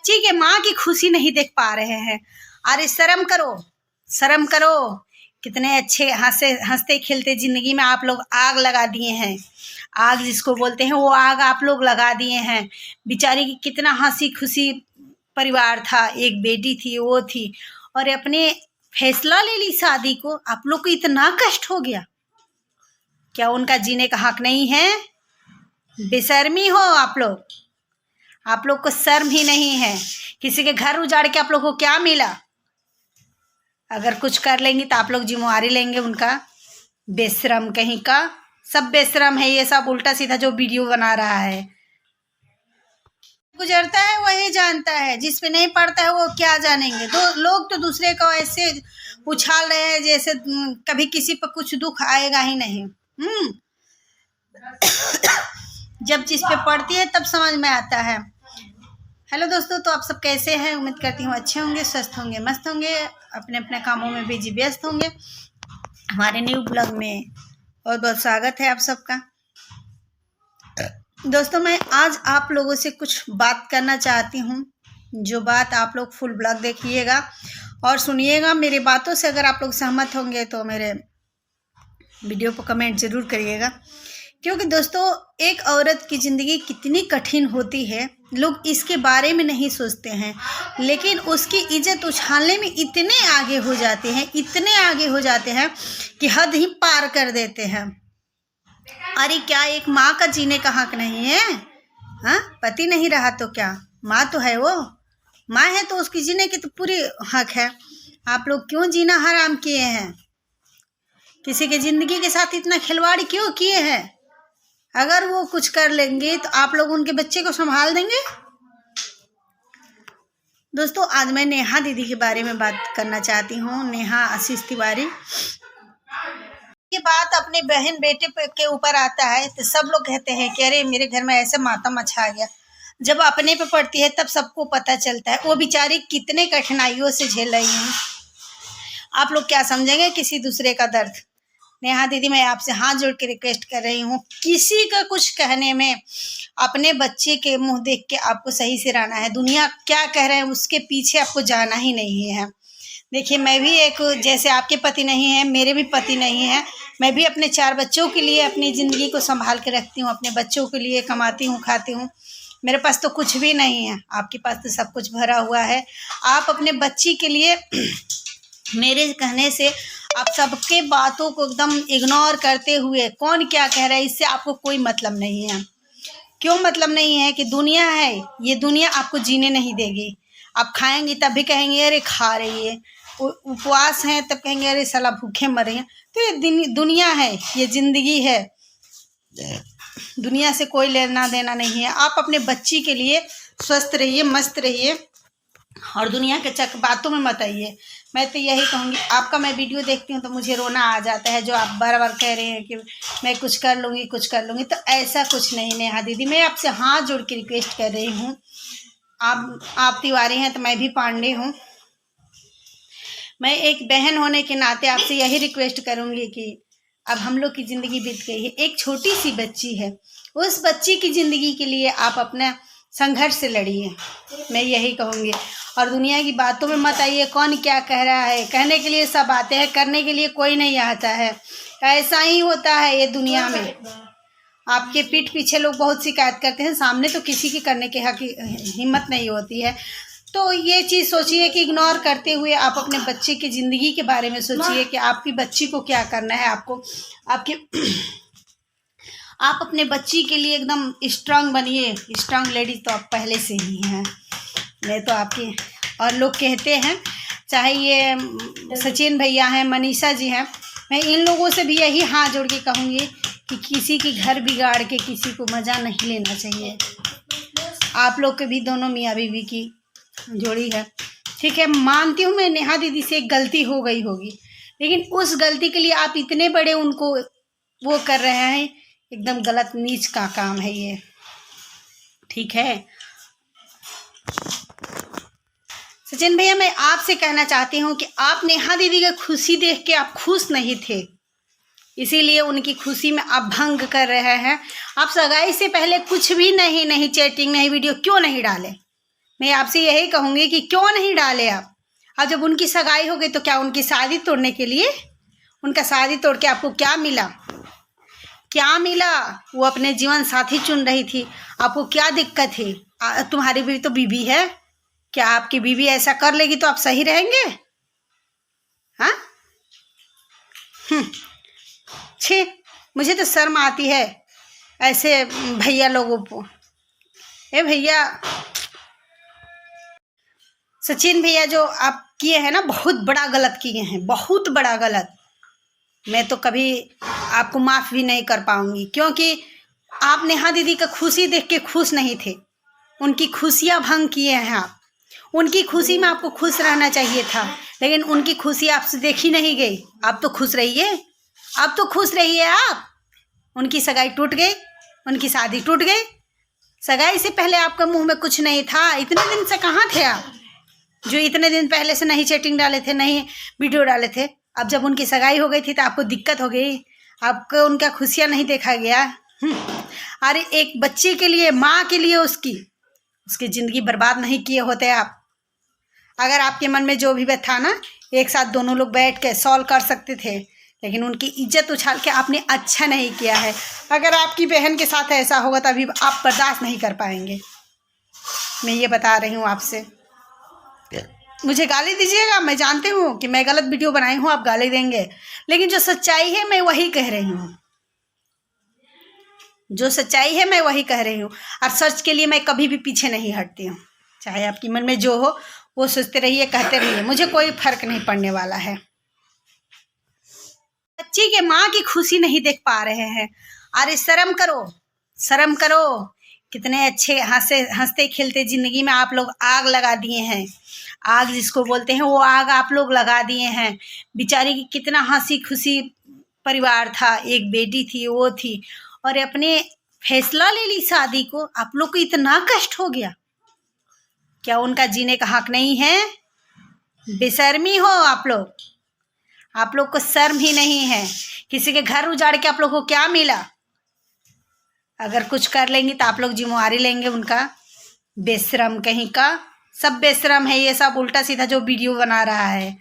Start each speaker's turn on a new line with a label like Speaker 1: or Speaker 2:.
Speaker 1: बच्ची के माँ की खुशी नहीं देख पा रहे हैं। अरे शर्म करो, शर्म करो। कितने अच्छे हंसते खेलते जिंदगी में आप लोग आग लगा दिए हैं। आग जिसको बोलते हैं वो आग आप लोग लगा दिए हैं। बेचारी की कितना हंसी खुशी परिवार था, एक बेटी थी, वो थी, और अपने फैसला ले ली शादी को। आप लोग को इतना कष्ट हो गया। क्या उनका जीने का हक नहीं है? बेशर्मी हो आप लोग को शर्म ही नहीं है। किसी के घर उजाड़ के आप लोग को क्या मिला? अगर कुछ कर लेंगी तो आप लोग जिम्मेवारी लेंगे उनका। बेशरम कहीं का, सब बेशरम है ये सब उल्टा सीधा जो वीडियो बना रहा है। गुजरता है वही जानता है, जिस पे नहीं पड़ता है वो क्या जानेंगे। लोग तो दूसरे को ऐसे उछाल रहे हैं जैसे कभी किसी पर कुछ दुख आएगा ही नहीं। जब जिस पे पड़ती है तब समझ में आता है। हेलो दोस्तों, तो आप सब कैसे हैं? उम्मीद करती हूँ अच्छे होंगे, स्वस्थ होंगे, मस्त होंगे, अपने अपने कामों में बिजी व्यस्त होंगे। हमारे न्यू ब्लॉग में बहुत बहुत स्वागत है आप सबका। दोस्तों, मैं आज आप लोगों से कुछ बात करना चाहती हूँ, जो बात आप लोग फुल ब्लॉग देखिएगा और सुनिएगा। मेरी बातों से अगर आप लोग सहमत होंगे तो मेरे वीडियो को कमेंट ज़रूर करिएगा। क्योंकि दोस्तों, एक औरत की ज़िंदगी कितनी कठिन होती है, लोग इसके बारे में नहीं सोचते हैं, लेकिन उसकी इज्जत उछालने में इतने आगे हो जाते हैं, इतने आगे हो जाते हैं कि हद ही पार कर देते हैं। अरे क्या एक माँ का जीने का हक नहीं है? हाँ, पति नहीं रहा तो क्या, माँ तो है, वो माँ है तो उसकी जीने की तो पूरी हक है। आप लोग क्यों जीना हराम किए हैं? किसी के जिंदगी के साथ इतना खिलवाड़ क्यों किए हैं? अगर वो कुछ कर लेंगे तो आप लोग उनके बच्चे को संभाल देंगे? दोस्तों, आज मैं नेहा दीदी के बारे में बात करना चाहती हूँ। नेहा आशीष तिवारी। ये बात अपने बहन बेटे के ऊपर आता है तो सब लोग कहते हैं कि अरे मेरे घर में ऐसे मातम मचा गया। जब अपने पे पड़ती है तब सबको पता चलता है वो बेचारी कितने कठिनाइयों से झेल रही है। आप लोग क्या समझेंगे किसी दूसरे का दर्द? नेहा दीदी, मैं आपसे हाथ जोड़ के रिक्वेस्ट कर रही हूँ, किसी का कुछ कहने में अपने बच्चे के मुंह देख के आपको सही से रहना है। दुनिया क्या कह रहे हैं उसके पीछे आपको जाना ही नहीं है। देखिए, मैं भी एक, जैसे आपके पति नहीं है, मेरे भी पति नहीं है, मैं भी अपने 4 बच्चों के लिए अपनी ज़िंदगी को संभाल के रखती हूँ, अपने बच्चों के लिए कमाती हूँ, खाती हूँ। मेरे पास तो कुछ भी नहीं है, आपके पास तो सब कुछ भरा हुआ है। आप अपने बच्ची के लिए मेरे कहने से आप सबके बातों को एकदम इग्नोर करते हुए, कौन क्या कह रहा है इससे आपको कोई मतलब नहीं है। क्यों मतलब नहीं है? कि दुनिया है, ये दुनिया आपको जीने नहीं देगी। आप खाएंगे तब भी कहेंगे अरे खा रही है, उपवास हैं तब कहेंगे अरे साला भूखे मर रहे हैं। तो ये दुनिया है, ये जिंदगी है, दुनिया से कोई लेना देना नहीं है। आप अपने बच्ची के लिए स्वस्थ रहिए, मस्त रहिए और दुनिया के चक बातों में मत आइए। मैं तो यही कहूँगी। आपका मैं वीडियो देखती हूँ तो मुझे रोना आ जाता है, जो आप बार बार कह रहे हैं कि मैं कुछ कर लूँगी, कुछ कर लूँगी। तो ऐसा कुछ नहीं नेहा दीदी, मैं आपसे हाथ जोड़ के रिक्वेस्ट कर रही हूँ। आप तिवारी हैं तो मैं भी पांडे हूँ। मैं एक बहन होने के नाते आपसे यही रिक्वेस्ट करूँगी कि अब हम लोग की ज़िंदगी बीत गई है, एक छोटी सी बच्ची है, उस बच्ची की ज़िंदगी के लिए आप अपना संघर्ष से लड़िए, मैं यही कहूँगी। और दुनिया की बातों में मत आइए, कौन क्या कह रहा है। कहने के लिए सब आते हैं, करने के लिए कोई नहीं आता है। ऐसा ही होता है ये दुनिया में। आपके पीठ पीछे लोग बहुत शिकायत करते हैं, सामने तो किसी की करने की हिम्मत नहीं होती है। तो ये चीज़ सोचिए कि इग्नोर करते हुए आप अपने बच्चे की ज़िंदगी के बारे में सोचिए कि आपकी बच्ची को क्या करना है। आप अपने बच्ची के लिए एकदम स्ट्रांग बनिए। स्ट्रांग लेडीज तो आप पहले से ही हैं। मैं तो आपकी, और लोग कहते हैं, चाहे ये सचिन भैया हैं, मनीषा जी हैं, मैं इन लोगों से भी यही हाथ जोड़ के कहूँगी कि किसी की घर बिगाड़ के किसी को मज़ा नहीं लेना चाहिए। आप लोग के भी दोनों मियाँ बीवी की जोड़ी है, ठीक है। मानती हूँ मैं नेहा दीदी से एक गलती हो गई होगी, लेकिन उस गलती के लिए आप इतने बड़े उनको वो कर रहे हैं, एकदम गलत नीच का काम है ये, ठीक है। सचिन भैया, मैं आपसे कहना चाहती हूँ कि आप नेहा दीदी की खुशी देख के आप खुश नहीं थे, इसीलिए उनकी खुशी में आप भंग कर रहे हैं। आप सगाई से पहले कुछ भी नहीं चैटिंग नहीं वीडियो क्यों नहीं डाले? मैं आपसे यही कहूँगी कि क्यों नहीं डाले आप। अब जब उनकी सगाई हो गई तो क्या उनकी शादी तोड़ने के लिए, उनका शादी तोड़ के आपको क्या मिला? क्या मिला? वो अपने जीवन साथी चुन रही थी, आपको क्या दिक्कत है? तुम्हारी भी तो बीवी है, क्या आपकी बीवी ऐसा कर लेगी तो आप सही रहेंगे? हाँ, छी, मुझे तो शर्म आती है ऐसे भैया लोगों को। ए भैया, सचिन भैया, जो आप किए हैं ना, बहुत बड़ा गलत किए हैं, बहुत बड़ा गलत। मैं तो कभी आपको माफ़ भी नहीं कर पाऊंगी, क्योंकि आप नेहा दीदी का खुशी देख के खुश नहीं थे, उनकी खुशियां भंग किए हैं आप। उनकी खुशी में आपको खुश रहना चाहिए था, लेकिन उनकी खुशी आपसे देखी नहीं गई। आप तो खुश रहिए, आप तो खुश रहिए आप। उनकी सगाई टूट गई, उनकी शादी टूट गई। सगाई से पहले आपका मुंह में कुछ नहीं था। इतने दिन से कहाँ थे आप, जो इतने दिन पहले से नहीं चैटिंग डाले थे, नहीं वीडियो डाले थे? अब जब उनकी सगाई हो गई थी तो आपको दिक्कत हो गई, आपको उनका खुशियाँ नहीं देखा गया। अरे एक बच्चे के लिए, माँ के लिए उसकी ज़िंदगी बर्बाद नहीं किए होते आप। अगर आपके मन में जो भी था ना, एक साथ दोनों लोग बैठ के सॉल्व कर सकते थे, लेकिन उनकी इज्जत उछाल के आपने अच्छा नहीं किया है। अगर आपकी बहन के साथ ऐसा होगा तो अभी आप बर्दाश्त नहीं कर पाएंगे। मैं ये बता रही हूँ आपसे। मुझे गाली दीजिएगा, मैं जानती हूँ कि मैं गलत वीडियो बनाई हूँ, आप गाली देंगे, लेकिन जो सच्चाई है मैं वही कह रही हूँ। जो सच्चाई है मैं वही कह रही हूँ, और सच के लिए मैं कभी भी पीछे नहीं हटती हूँ। चाहे आपकी मन में जो हो वो सोचते रहिए, कहते रहिए, मुझे कोई फर्क नहीं पड़ने वाला है। बच्ची के माँ की खुशी नहीं देख पा रहे हैं। अरे शर्म करो, शर्म करो। कितने अच्छे हंसते खेलते जिंदगी में आप लोग आग लगा दिए हैं। आग जिसको बोलते हैं, वो आग आप लोग लगा दिए हैं। बेचारी की कितना हंसी खुशी परिवार था, एक बेटी थी, वो थी, और अपने फैसला ले ली शादी को। आप लोग को इतना कष्ट हो गया, क्या उनका जीने का हक नहीं है? बेशर्मी हो आप लोग को शर्म ही नहीं है। किसी के घर उजाड़ के आप लोग को क्या मिला? अगर कुछ कर लेंगी तो आप लोग जिम्मेवारी लेंगे उनका। बेशरम कहीं का, सब बेशरम है ये सब, उल्टा सीधा जो वीडियो बना रहा है।